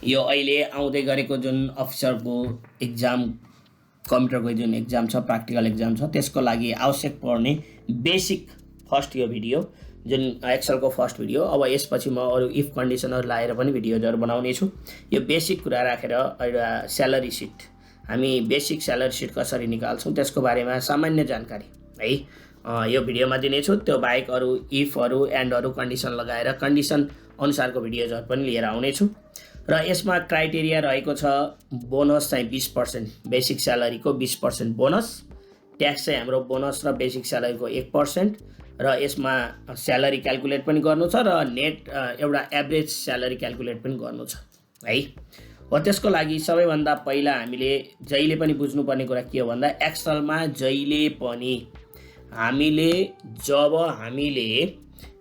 यो अहिले आउँदै गरेको जुन अफिसरको एक्जाम कम्प्युटरको जुन एक्जाम छ प्र्याक्टिकल एक्जाम छ त्यसको लागि आवश्यक पर्ने बेसिक फर्स्ट यो भिडियो जुन एक्सेलको फर्स्ट भिडियो। अब यसपछि म अरू इफ कन्डिसनहरू लाएर पनि भिडियोजहरू बनाउने छु। यो बेसिक कुरा राखेर एउटा स्यालेरी सिट हामी बेसिक स्यालेरी सिट कसरी निकाल्छौँ त्यसको बारेमा सामान्य जानकारी है यो भिडियोमा दिनेछु। त्यो बाहेक अरू इफहरू एन्डहरू कन्डिसन लगाएर कन्डिसन अनुसारको भिडियोजहरू पनि लिएर आउनेछु। र यसमा क्राइटेरिया रहेको छ बोनस चाहिँ 20% बेसिक स्यालेरीको 20% बोनस, ट्याक्स चाहिँ हाम्रो बोनस र बेसिक स्यालेरीको 1% र यसमा स्यालेरी क्याल्कुलेट पनि गर्नु छ र नेट एउटा एभरेज स्यालेरी क्याल्कुलेट पनि गर्नु छ है। हो त्यसको लागि सबैभन्दा पहिला हामीले जहिले पनि बुझ्नुपर्ने कुरा के हो भन्दा एक्सेलमा जहिले पनि जब हामीले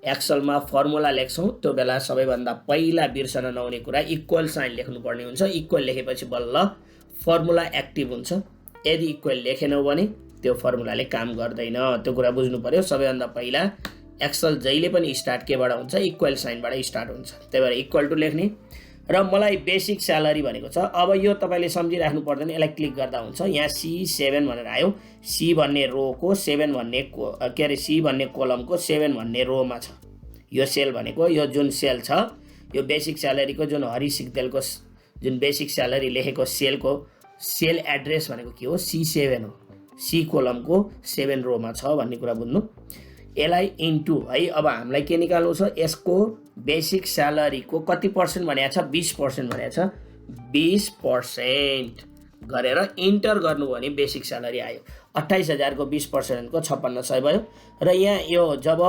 एक्सेलमा फर्मुला लेख्छौँ त्यो बेला सबैभन्दा पहिला बिर्सन नहुने कुरा इक्वल साइन लेख्नुपर्ने हुन्छ। इक्वल लेखेपछि बल्ल फर्मुला एक्टिभ हुन्छ। यदि इक्वल लेखेनौ भने त्यो फर्मुलाले काम गर्दैन, त्यो कुरा बुझ्नु पर्यो। सबैभन्दा पहिला एक्सेल जहिले पनि स्टार्ट केबाट हुन्छ इक्वल साइनबाट स्टार्ट हुन्छ। त्यही भएर इक्वल टु लेख्ने र मलाई बेसिक स्यालेरी भनेको छ। अब यो तपाईले सम्झिराख्नु पर्दैन, यसलाई क्लिक गर्दा हुन्छ। यहाँ C7 भनेर आयो, C भन्ने रोको 7 भन्ने के अरे C भन्ने कोलमको 7 भन्ने रोमा छ। यो सेल भनेको यो जुन सेल छ यो बेसिक स्यालेरीको जुन हरि सिक्देलको जुन बेसिक स्यालेरी लेखेको सेलको सेल एड्रेस भनेको के हो C7 हो। C कोलमको 7 रोमा छ भन्ने कुरा बुझ्नु। यसलाई इन्टु है अब हामीलाई के निकाल्नु छ यसको बेसिक स्यालेरीको कति पर्सेन्ट भनेको छ 20% भनेको छ। 20% गरेर इन्टर गर्नु भने बेसिक स्यालेरी आयो 28,000 को 20% को 5600 भयो। र यहाँ यो जब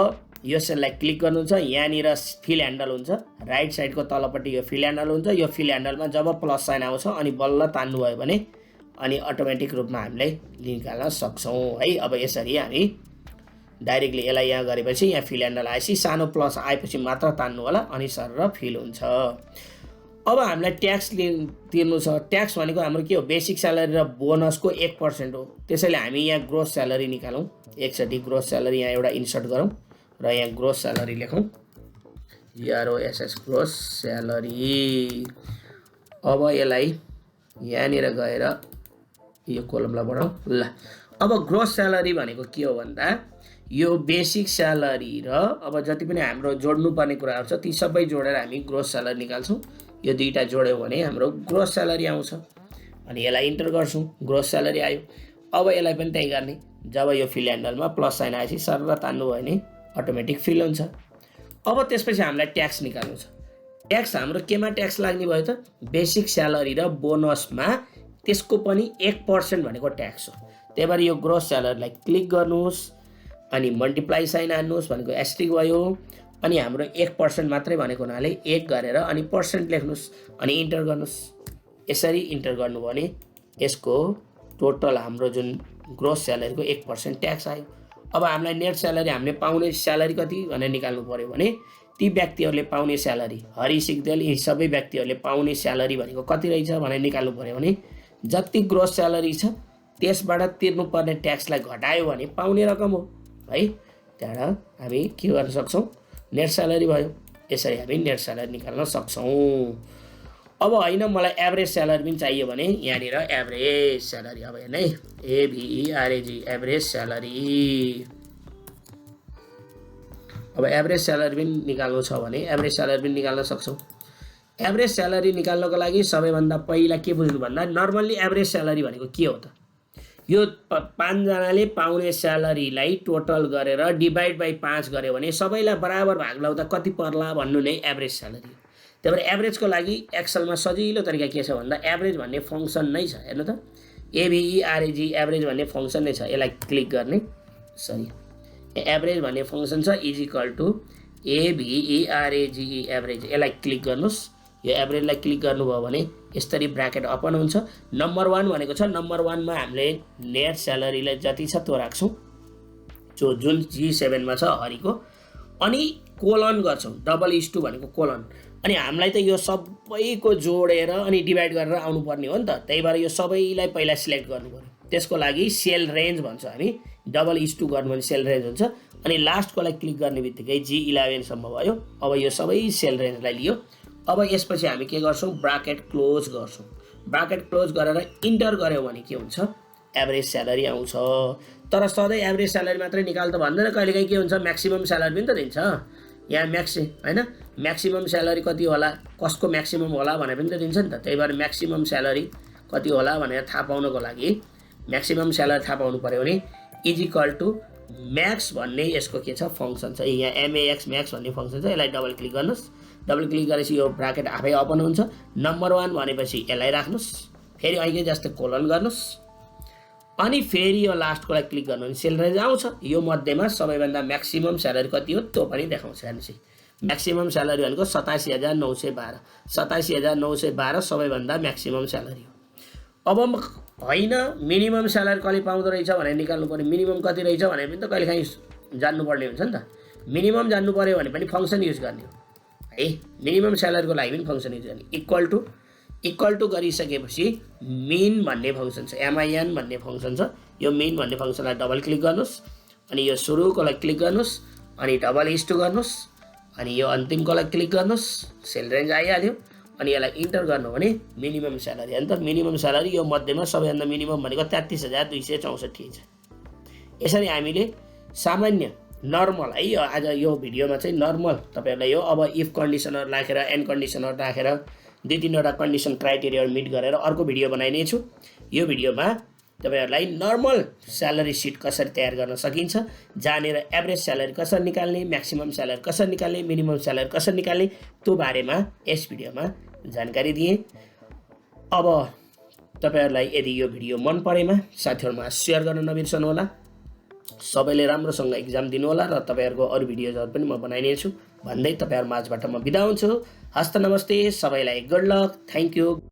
यो सेललाई क्लिक गर्नुहुन्छ यहाँनिर फिल ह्यान्डल हुन्छ, राइट साइडको तलपट्टि यो फिल ह्यान्डल हुन्छ। यो फिल ह्यान्डलमा जब प्लस साइन आउँछ अनि बल्ल तान्नु भयो भने अनि अटोमेटिक रूपमा हामीले निकाल्न सक्छौँ है। अब यसरी हामी डाइरेक्टली यसलाई यहाँ गरेपछि यहाँ फिल ह्यान्डल आएपछि सानो प्लस आएपछि मात्र तान्नु होला अनि सर फिल हुन्छ। अब हामीलाई ट्याक्स तिर्नु छ। ट्याक्स भनेको हाम्रो के हो बेसिक स्यालेरी र बोनसको 1% हो। त्यसैले हामी यहाँ ग्रोस स्यालेरी निकालौँ। एकचोटि ग्रोस स्यालेरी यहाँ एउटा इन्सर्ट गरौँ र यहाँ ग्रोस स्यालेरी लेखौँ GROSS ग्रोस स्यालेरी। अब यसलाई यहाँनिर गएर यो कोलमलाई बढाउँ ल। अब ग्रोस स्यालेरी भनेको के हो भन्दा यो बेसिक स्यालेरी र अब जति पनि हाम्रो जोड्नुपर्ने कुराहरू छ ती सबै जोडेर हामी ग्रोस स्यालेरी निकाल्छौँ। यो दुईटा जोड्यौँ भने हाम्रो ग्रोस स्यालेरी आउँछ अनि यसलाई इन्टर गर्छौँ ग्रोस स्यालेरी आयो। अब यसलाई पनि त्यही गर्ने, जब यो फिल ह्यान्डलमा प्लस साइन आएपछि सर तान्नु भयो भने अटोमेटिक फिल हुन्छ। अब त्यसपछि हामीलाई ट्याक्स निकाल्नु छ। ट्याक्स हाम्रो केमा ट्याक्स लाग्ने भयो त बेसिक स्यालेरी र बोनसमा त्यसको पनि 1% भनेको ट्याक्स हो। त्यही भएर यो ग्रोस स्यालेरीलाई क्लिक गर्नुहोस् अनि मल्टिप्लाई साइन हान्नुहोस् भनेको एस्ट्रिक भयो अनि हाम्रो 1% मात्रै भनेको हुनाले 1 गरेर अनि पर्सेन्ट लेख्नुहोस् अनि इन्टर गर्नुहोस्। यसरी इन्टर गर्नुभयो भने यसको टोटल हाम्रो जुन ग्रोस स्यालेरीको 1% ट्याक्स आयो। अब हामीलाई नेट स्यालेरी हामीले पाउने स्यालेरी कति भनेर निकाल्नु पर्यो भने ती व्यक्तिहरूले पाउने स्यालेरी हरि सिक्देल यी सबै व्यक्तिहरूले पाउने स्यालेरी भनेको कति रहेछ भनेर निकाल्नु पर्यो भने जति ग्रोस स्यालेरी छ त्यसबाट तिर्नुपर्ने ट्याक्सलाई घटायो भने पाउने रकम हो है। त्यहाँबाट हामी के गर्न सक्छौँ नेट स्यालेरी भयो। यसरी हामी नेट स्यालेरी निकाल्न सक्छौँ। अब होइन मलाई एभरेज स्यालेरी पनि चाहियो भने यहाँनिर एभरेज स्यालेरी अब हेर्नु है AVERAG एभरेज स्यालेरी। अब एभरेज स्यालेरी पनि निकाल्नु छ भने एभरेज स्यालेरी पनि निकाल्न सक्छौँ। एभरेज स्यालेरी निकाल्नको लागि सबैभन्दा पहिला के बुझ्नु भन्दा नर्मल्ली एभरेज स्यालेरी भनेको के हो त यो 5 जनाले पाउने स्यालेरीलाई टोटल गरेर डिभाइड बाइ 5 गर्यो भने सबैलाई बराबर भाग लाउँदा कति पर्ला भन्नु नै एभरेज स्यालेरी। त्यही भएर एभरेजको लागि एक्सेलमा सजिलो तरिका के छ भन्दा एभरेज भन्ने फङ्सन नै छ। हेर्नु त AVERAG एभरेज भन्ने फङ्सन नै छ। यसलाई क्लिक गर्ने एभरेज भन्ने फङ्सन छ is equal to AVERAG average. यसलाई क्लिक गर्नुहोस्। यो एभरेजलाई क्लिक गर्नुभयो भने यसरी ब्राकेट ओपन हुन्छ। नम्बर 1 भनेको छ नम्बर 1 मा हामीले नेट स्यालेरीलाई जति छ त्यो राख्छौँ जो जुन G7 मा छ हरिको अनि कोलन गर्छौँ $2 भनेको कोलन अनि हामीलाई त यो सबैको जोडेर अनि डिभाइड गरेर आउनु पर्ने हो नि त। त्यही भएर यो सबैलाई पहिला सिलेक्ट गर्नु पर्यो। त्यसको लागि सेल रेन्ज भन्छ हामी $2 गर्नु भने सेल रेन्ज हुन्छ अनि लास्टकोलाई क्लिक गर्ने बित्तिकै G11 सम्म भयो। अब यो सबै सेल रेन्जलाई लियो अब यसपछि हामी के गर्छौं ब्राकेट क्लोज गर्छौं ब्राकेट क्लोज गरेर इन्टर गर्यौं भने के हुन्छ एभरेज स्यालेरी आउँछ तर सधैँ एभरेज स्यालेरी मात्रै निकाल त भन्दैन कहिलेकाहीँ के हुन्छ म्याक्सिमम स्यालेरी पनि त दिन्छ यहाँ हैन म्याक्सिमम स्यालेरी कति होला कसको म्याक्सिमम होला भने पनि त दिन्छ नि त त्यही भएर म्याक्सिमम स्यालेरी कति होला भनेर थाहा पाउनको लागि म्याक्सिमम स्यालेरी थाहा पाउनु पर्यो भने इज इक्वल टु म्याक्स भन्ने यसको के छ फंक्सन छ यहाँ एमएक्स म्याक्स भन्ने फंक्सन छ यसलाई डबल क्लिक गर्नुस् डबल क्लिक गरेपछि यो ब्राकेट आफै ओपन हुन्छ नम्बर 1 भनेपछि यसलाई राख्नुस् फेरि अहिले जस्तै कोलन गर्नुस् अनि फेरि यो लास्टकोलाई क्लिक गर्नु भने सेल रेन्ज आउँछ यो मध्येमा सबैभन्दा म्याक्सिमम स्यालेरी कति हो त्यो पनि देखाउँछ हेर्नुस् म्याक्सिमम स्यालेरी भनेको 87912 87912 सबैभन्दा म्याक्सिमम स्यालेरी हो अब हैन मिनिमम स्यालेरी कति पाउँदो रहेछ भने निकाल्नु पर्यो मिनिमम कति रहेछ भने पनि त कहिलेकाहीँ जान्नु पर्ने हुन्छ नि त मिनिमम जान्नु पर्यो भने पनि फंक्सन युज गर्ने हो है मिनिमम स्यालेरीको लागि पनि फंक्सन युज गर्ने इक्वल टु गरिसकेपछि मिन भन्ने फंक्सन छ min भन्ने फंक्सन छ यो मिन भन्ने फंक्सनलाई डबल क्लिक गर्नुस् अनि यो सुरुकोलाई क्लिक गर्नुस् अनि डबल इस्टु गर्नुस् अनि यो अन्तिमकोलाई क्लिक गर्नुस् सेल रेन्ज आइहाल्यो अनि यसलाई इन्टर गर्नु भने मिनिमम स्यालेरी अनि त मिनिमम स्यालेरी यो मध्येमा सबैभन्दा मिनिमम भनेको 33264 छ यसरी हामीले सामान्य नर्मल है आज यो भिडियोमा चाहिँ नर्मल तपाईहरुलाई यो अब इफ कन्डिसनहरु राखेर एन्ड कन्डिसनहरु राखेर दुई तीनवटा कन्डिसन क्राइटेरियाहरु मिट गरेर अर्को भिडियो बनाइने छु यो भिडियोमा तपाईहरुलाई नर्मल स्यालेरी सिट कसरी तयार गर्न सकिन्छ जानेर एभरेज स्यालेरी कसरी निकाल्ने म्याक्सिमम स्यालेरी कसरी निकाल्ने मिनिमम स्यालेरी कसरी निकाल्ने त्यो बारेमा यस भिडियोमा जानकारी दिए अब तपाईहरुलाई यदि यो भिडियो मन परेमा साथीहरुमा शेयर गर्न नबिर्सनु होला सबैले राम्रोसँग एक्जाम दिनु होला र तपाईहरुको अरु भिडियोजहरु पनि म बनाइने छु भन्दै तपाईहरु माझबाट म बिदा हुन्छु हस्त नमस्ते सबैलाई गुड लक थ्यांक यू